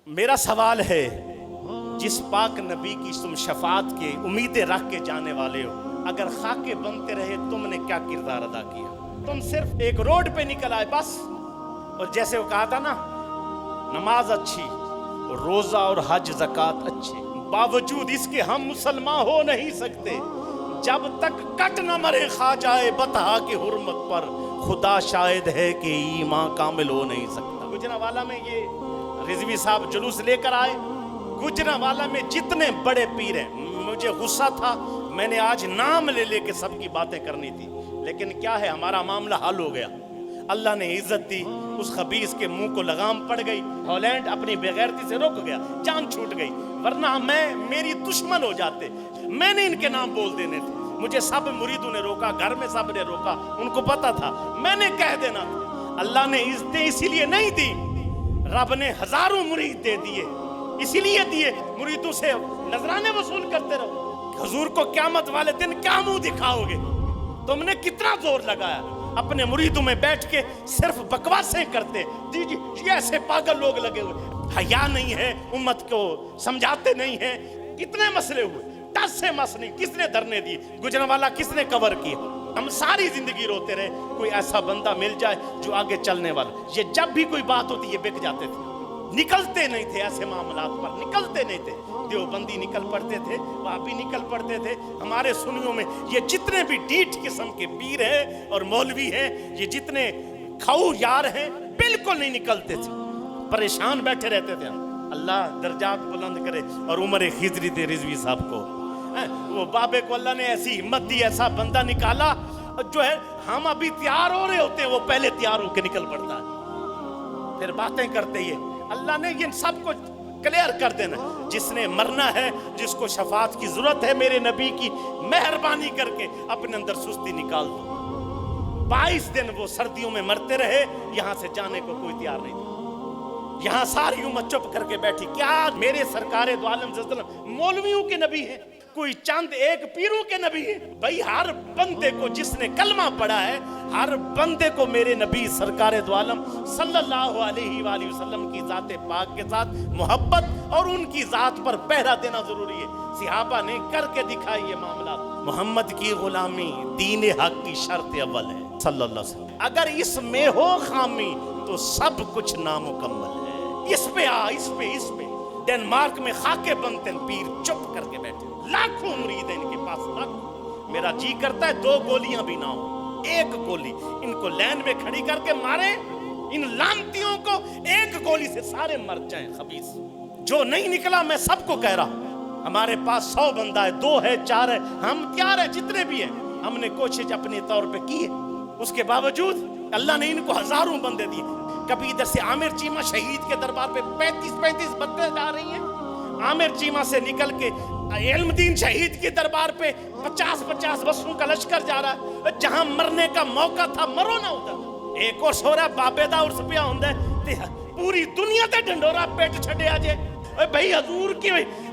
میرا سوال ہے، جس پاک نبی کی تم شفاعت کے امیدیں رکھ کے جانے والے ہو، اگر خاکے بنتے رہے تم نے کیا کردار ادا کیا؟ تم صرف ایک روڈ پہ نکل آئے بس، اور جیسے وہ کہا تھا نا، نماز اچھی، روزہ اور حج زکوٰۃ اچھے، باوجود اس کے ہم مسلمان ہو نہیں سکتے جب تک کٹ نہ مرے خواجہ بطحا کی حرمت پر، خدا شاہد ہے کہ ایمان کامل ہو نہیں سکتا۔ گجرانوالہ میں یہ رضوی صاحب جلوس لے کر آئے، گجرانوالہ میں جتنے بڑے پیر ہیں، مجھے غصہ تھا، میں نے آج نام لے لے کے سب کی باتیں کرنی تھی، لیکن کیا ہے، ہمارا معاملہ حل ہو گیا، اللہ نے عزت دی، اس خبیث کے منہ کو لگام پڑ گئی، ہالینڈ اپنی بغیرتی سے رک گیا، جان چھوٹ گئی، ورنہ میری دشمن ہو جاتے، میں نے ان کے نام بول دینے تھے، مجھے سب مریدوں نے روکا، گھر میں سب نے روکا، ان کو پتا تھا میں نے کہہ دینا تھا۔ اللہ نے عزتیں اسی لیے نہیں دی، رب نے ہزاروں مرید دے دیے، اسی لیے دیے مریدوں سے نذرانے وصول کرتے رہو۔ حضور کو قیامت والے دن کیا منہ دکھاؤ گے؟ تم نے کتنا زور لگایا، اپنے مریدوں میں بیٹھ کے صرف بکواسیں کرتے، یہ ایسے پاگل لوگ لگے ہوئے، حیا نہیں ہے، امت کو سمجھاتے نہیں ہیں، کتنے مسئلے ہوئے، 10 سے مسئلے کس نے دھرنے دیے، گجرانوالہ کس نے کور کیا، ہم ساری زندگی روتے رہے، کوئی ایسا بندہ مل جائے جو آگے چلنے والا، یہ جب بھی کوئی بات ہوتی یہ بک جاتے تھے، نکلتے نہیں تھے، ایسے معاملات پر نکلتے نہیں تھے، دیوبندی نکل پڑتے تھے، وہابی نکل پڑتے تھے، ہمارے سنیوں میں یہ جتنے بھی ڈیٹ قسم کے پیر ہیں اور مولوی ہیں، یہ جتنے کھاؤ یار ہیں، بالکل نہیں نکلتے تھے، پریشان بیٹھے رہتے تھے۔ اللہ درجات بلند کرے، اور عمر خضری دے رضوی صاحب کو، وہ بابے کو اللہ نے ایسی ہمت دی، ایسا بندہ نکالا جو ہے، ہم ابھی تیار ہو رہے ہوتے ہیں، وہ پہلے تیار ہو کے نکل پڑتا ہے، پھر باتیں کرتے ہی اللہ نے یہ سب کو کلیئر کر دینا، جس نے مرنا ہے، جس کو شفاعت کی ضرورت ہے، میرے نبی کی مہربانی کر کے اپنے اندر سستی نکال دو۔ 22 دن وہ سردیوں میں مرتے رہے، یہاں سے جانے کو کوئی تیار نہیں تھا، یہاں ساری امت چپ کر کے بیٹھی، کیا میرے سرکار دو عالم صلی اللہ علیہ وسلم مولویوں کے نبی ہیں، کوئی چند ایک پیروں کے نبی ہیں؟ بھائی ہر بندے کو جس نے کلمہ پڑھا ہے، ہر بندے کو میرے نبی سرکار دو عالم صلی اللہ علیہ وآلہ وسلم کی ذات پاک کے ساتھ محبت اور ان کی ذات پر پہرا دینا ضروری ہے۔ صحابہ نے کر کے دکھائی یہ معاملات۔ محمد کی غلامی دین حق کی شرط اول ہے صلی اللہ علیہ وسلم، اگر اس میں ہو خامی تو سب کچھ نامکمل ہے۔ اس پہ ڈنمارک میں خاکے بنتے ہیں، پیر چپ کر کے بیٹھے، لاکھوں مرید ہیں ان کے پاس، لاکھوں، میرا جی کرتا ہے 2 گولیاں بھی نہ ہو، 1 گولی ان کو لین میں کھڑی کر کے مارے، ان لانتیوں کو 1 گولی سے سارے مر جائیں خبیث۔ جو نہیں نکلا میں سب کو کہہ رہا ہوں، ہمارے پاس 100 بندہ ہے، 2 ہے، 4 ہے، ہم تیار ہیں، جتنے بھی ہیں، ہم نے کوشش اپنے طور پہ کی ہے، اس کے باوجود اللہ نے ان کو ہزاروں بندے دیے۔ کبھی ادھر سے عامر چیمہ شہید کے دربار پہ 35 بندے جا رہی ہیں، عامر چیمہ سے نکل کے علم دین شہید کے دربار پہ 50 بسوں کا لشکر جا رہا ہے، جہاں مرنے کا موقع تھا مرو نہ ادھر۔ ایک اور سو رہا بابے دا ارس پیا ہوں تے پوری دنیا تے ڈنڈورا پیٹ چھڑے آجے، بھئی حضور کی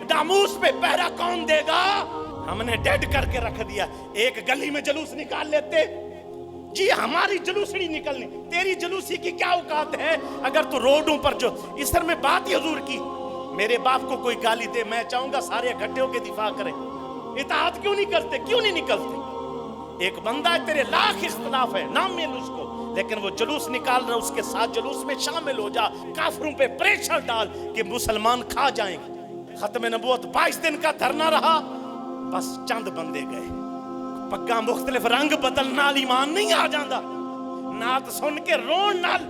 ناموس پہ پہرا کون دے گا؟ ہم نے ڈیڈ کر کے رکھ دیا۔ ایک گلی میں جلوس نکال لیتے، جی ہماری جلوسڑی نکلنی، تیری جلوسی کی کیا اوقات ہے؟ اگر تو روڈوں پر جو اس طرح میں بات ہی حضور کی، میرے باپ کو کوئی گالی دے، میں چاہوں گا سارے اکٹھے ہو کے دفاع کریں، اطاعت کیوں نہیں کرتے، کیوں نہیں نکلتے؟ ایک بندہ ہے، تیرے لاکھ اختلاف ہے، نام مل اس کو، لیکن وہ جلوس نکال رہا، اس کے ساتھ جلوس میں شامل ہو جا، کافروں پہ پریشر ڈال کہ مسلمان کھا جائیں گے۔ ختم نبوت 22 دن کا دھرنا رہا، بس چند بندے گئے، پگاں مختلف رنگ بدل نال ایمان نہیں آ جاندہ، نعت سن کے رون نال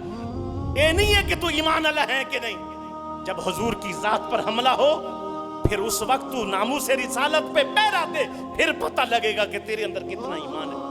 اے نہیں ہے کہ تو ایمان اللہ ہے کہ نہیں۔ جب حضور کی ذات پر حملہ ہو، پھر اس وقت تو ناموس رسالت پہ پہرا دے، پھر پتہ لگے گا کہ تیرے اندر کتنا ایمان ہے۔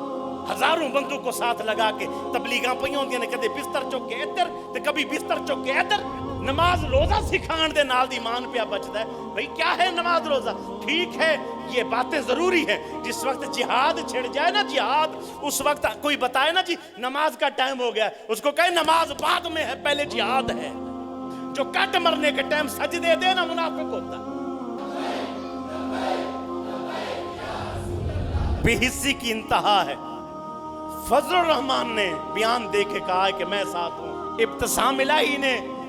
ہزاروں بندوں کو ساتھ لگا کے تبلیغاں پہ ہوندیاں نے، کدے بستر چک کے ادھر تے کبھی بستر چک کے ادھر، نماز روزہ سکھان دے نال دی ایمان پہ بچدا ہے۔ بھئی کیا ہے نماز روزہ؟ ٹھیک ہے یہ باتیں ضروری ہیں، جس وقت جہاد چھڑ جائے نا، جہاد اس وقت کوئی بتائے نا جی نماز کا ٹائم ہو گیا، اس کو کہے نماز بعد میں ہے، پہلے جہاد ہے۔ جو کٹ مرنے کے ٹائم سجدے دے نا، منافق ہوتا ہے۔ بے حسی کی انتہا ہے۔ فضل الرحمان نے بیان دے کے کہا ہے کہ میں ساتھ ہوں، ابتسام الہی نے